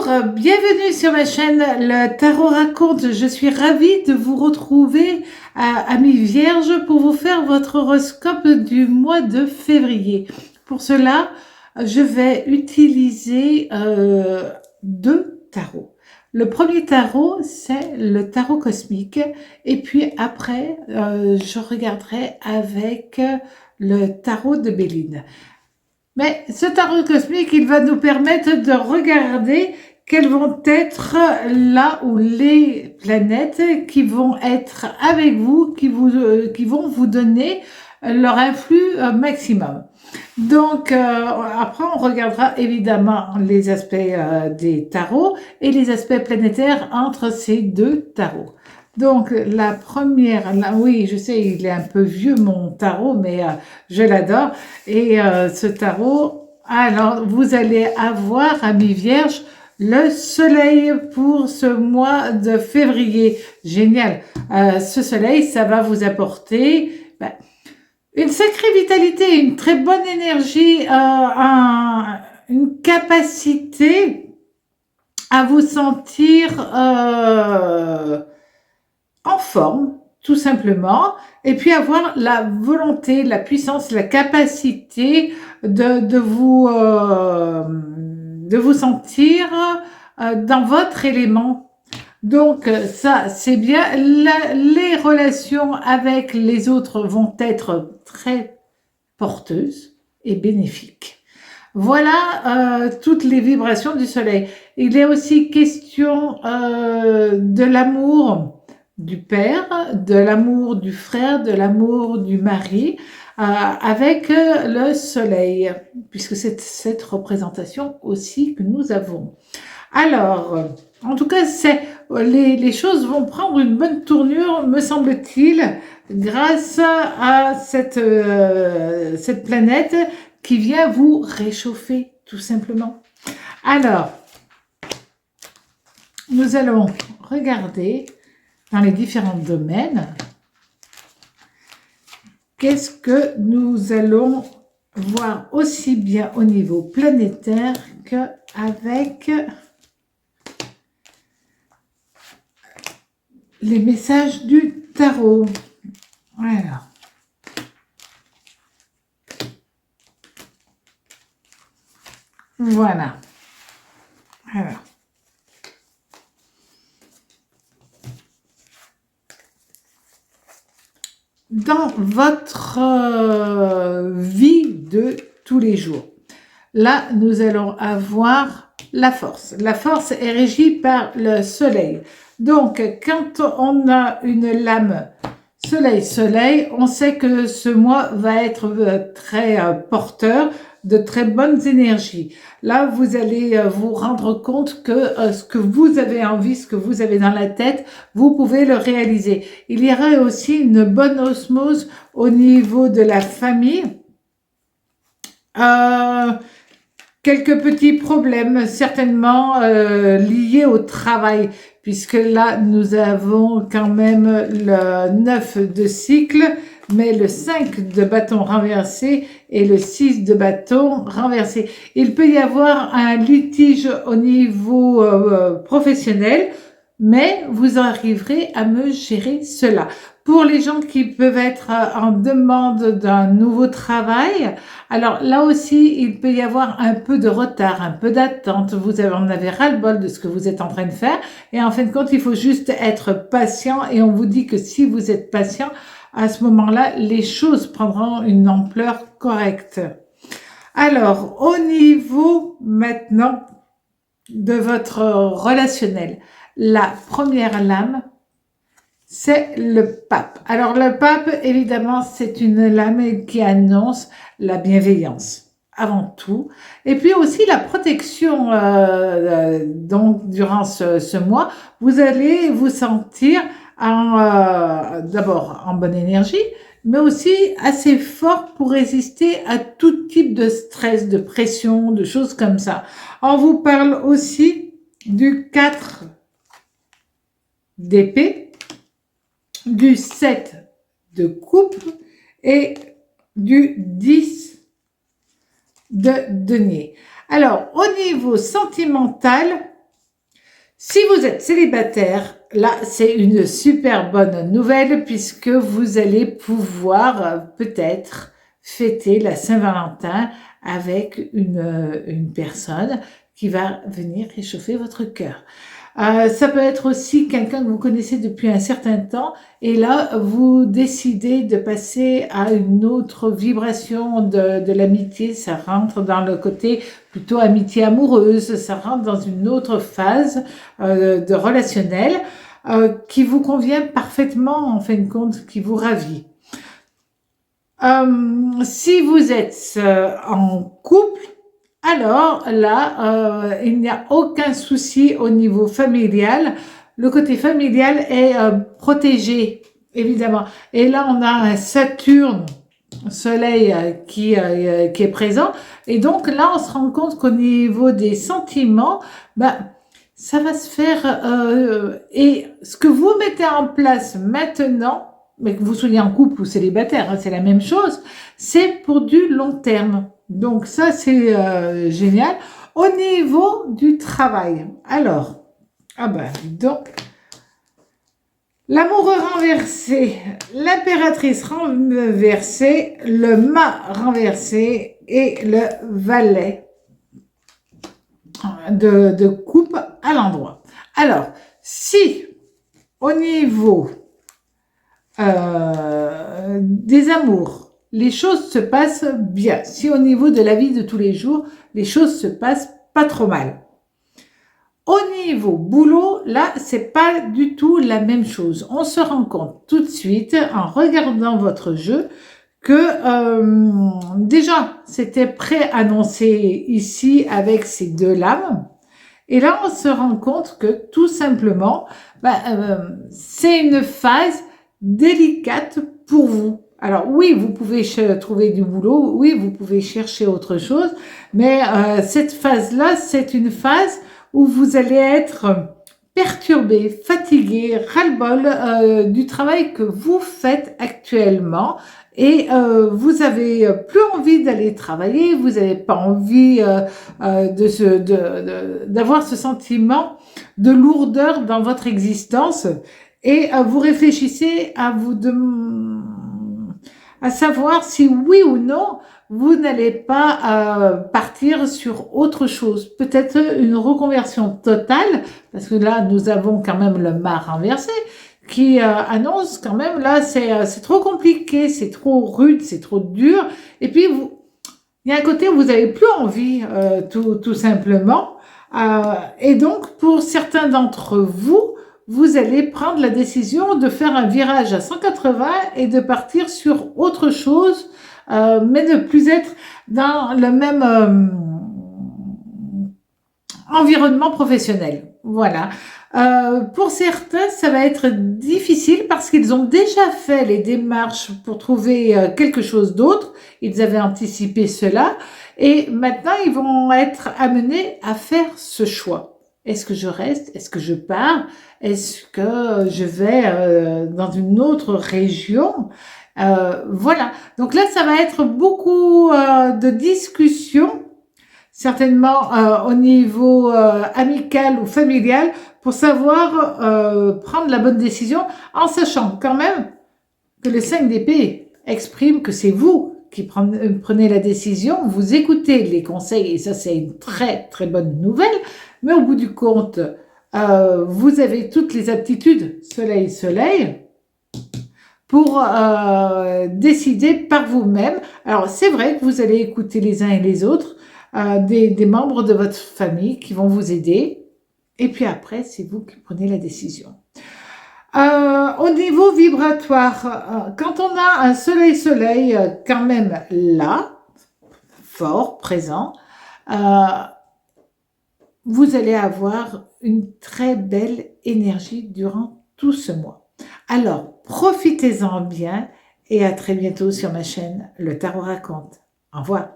Bienvenue sur ma chaîne Le Tarot Raconte. Je suis ravie de vous retrouver, amis vierges, pour vous faire votre horoscope du mois de février. Pour cela, je vais utiliser deux tarots. Le premier tarot, c'est le tarot cosmique, et puis après, je regarderai avec le tarot de Béline. Mais ce tarot cosmique, il va nous permettre de regarder quelles vont être là où les planètes qui vont être avec vous, qui vont vous donner leur influx maximum. Donc, après, on regardera évidemment les aspects des tarots et les aspects planétaires entre ces deux tarots. Donc, la première, là, oui, je sais, il est un peu vieux mon tarot, mais je l'adore. Et ce tarot, alors, vous allez avoir, amis vierges, le soleil pour ce mois de février. Génial. Ce soleil, ça va vous apporter une sacrée vitalité, une très bonne énergie, une capacité à vous sentir en forme, tout simplement, et puis avoir la volonté, la puissance, la capacité de vous sentir dans votre élément. Donc ça, c'est bien. Les relations avec les autres vont être très porteuses et bénéfiques. Voilà toutes les vibrations du soleil. Il est aussi question de l'amour du père, de l'amour du frère, de l'amour du mari, avec le soleil, puisque c'est cette représentation aussi que nous avons. Alors, en tout cas, les choses vont prendre une bonne tournure, me semble-t-il, grâce à cette planète qui vient vous réchauffer, tout simplement. Alors, nous allons regarder dans les différents domaines qu'est-ce que nous allons voir aussi bien au niveau planétaire qu'avec les messages du tarot. Voilà. Voilà. Alors. Dans votre vie de tous les jours, là, nous allons avoir la force. La force est régie par le soleil. Donc, quand on a une lame soleil-soleil, on sait que ce mois va être très porteur de très bonnes énergies. Là, vous allez vous rendre compte que ce que vous avez envie, ce que vous avez dans la tête, vous pouvez le réaliser. Il y aura aussi une bonne osmose au niveau de la famille. Quelques petits problèmes certainement liés au travail, puisque là, nous avons quand même le 9 de cycle, mais le 5 de bâton renversé et le 6 de bâton renversé. Il peut y avoir un litige au niveau professionnel, mais vous arriverez à me gérer cela. Pour les gens qui peuvent être en demande d'un nouveau travail, alors là aussi, il peut y avoir un peu de retard, un peu d'attente. Vous en avez ras-le-bol de ce que vous êtes en train de faire. Et en fin de compte, il faut juste être patient. Et on vous dit que si vous êtes patient, à ce moment-là, les choses prendront une ampleur correcte. Alors, au niveau maintenant de votre relationnel, la première lame, c'est le pape. Alors, le pape, évidemment, c'est une lame qui annonce la bienveillance, avant tout. Et puis aussi la protection, donc, durant ce mois, vous allez vous sentir d'abord en bonne énergie, mais aussi assez fort pour résister à tout type de stress, de pression, de choses comme ça. On vous parle aussi du 4 d'épée, du 7 de coupe et du 10 de denier. Alors, au niveau sentimental, Si vous êtes célibataire, là, c'est une super bonne nouvelle puisque vous allez pouvoir peut-être fêter la Saint-Valentin avec une personne qui va venir réchauffer votre cœur. Ça peut être aussi quelqu'un que vous connaissez depuis un certain temps et là, vous décidez de passer à une autre vibration de l'amitié. Ça rentre dans le côté plutôt amitié amoureuse, ça rentre dans une autre phase de relationnel qui vous convient parfaitement, en fin de compte, qui vous ravit. Si vous êtes en couple, alors là, il n'y a aucun souci au niveau familial. Le côté familial est protégé, évidemment. Et là, on a un Saturne, Soleil qui est présent. Et donc là, on se rend compte qu'au niveau des sentiments, ça va se faire. Et ce que vous mettez en place maintenant, mais que vous soyez en couple ou célibataire, hein, c'est la même chose, c'est pour du long terme. Donc ça, c'est génial. Au niveau du travail, alors, donc, l'amoureux renversé, l'impératrice renversée, le mât renversé et le valet de coupe à l'endroit. Alors, si au niveau des amours, les choses se passent bien. Si au niveau de la vie de tous les jours, les choses se passent pas trop mal. Au niveau boulot, là, c'est pas du tout la même chose. On se rend compte tout de suite, en regardant votre jeu, que déjà, c'était préannoncé ici avec ces deux lames. Et là, on se rend compte que tout simplement, c'est une phase délicate pour vous. Alors oui, vous pouvez trouver du boulot, oui, vous pouvez chercher autre chose, mais cette phase-là, c'est une phase où vous allez être perturbé, fatigué, ras-le-bol du travail que vous faites actuellement et vous avez plus envie d'aller travailler, vous n'avez pas envie d'avoir ce sentiment de lourdeur dans votre existence et vous réfléchissez à savoir si oui ou non vous n'allez pas partir sur autre chose, peut-être une reconversion totale, parce que là nous avons quand même le mât renversé qui annonce quand même là c'est trop compliqué, c'est trop rude, c'est trop dur, et puis il y a un côté où vous n'avez plus envie tout simplement, et donc pour certains d'entre vous, vous allez prendre la décision de faire un virage à 180 et de partir sur autre chose, mais ne plus être dans le même environnement professionnel. Voilà. Pour certains, ça va être difficile parce qu'ils ont déjà fait les démarches pour trouver quelque chose d'autre. Ils avaient anticipé cela et maintenant, ils vont être amenés à faire ce choix. Est-ce que je reste? Est-ce que je pars? Est-ce que je vais dans une autre région? Voilà. Donc là, ça va être beaucoup de discussions, certainement au niveau amical ou familial, pour savoir prendre la bonne décision, en sachant quand même que le 5 d'épée exprime que c'est vous qui prenez la décision, vous écoutez les conseils, et ça c'est une très très bonne nouvelle, mais au bout du compte, vous avez toutes les aptitudes soleil pour décider par vous-même. Alors c'est vrai que vous allez écouter les uns et les autres, des membres de votre famille qui vont vous aider, et puis après c'est vous qui prenez la décision. Au niveau vibratoire, quand on a un soleil quand même là, fort, présent, vous allez avoir une très belle énergie durant tout ce mois. Alors, profitez-en bien et à très bientôt sur ma chaîne Le Tarot Raconte. Au revoir.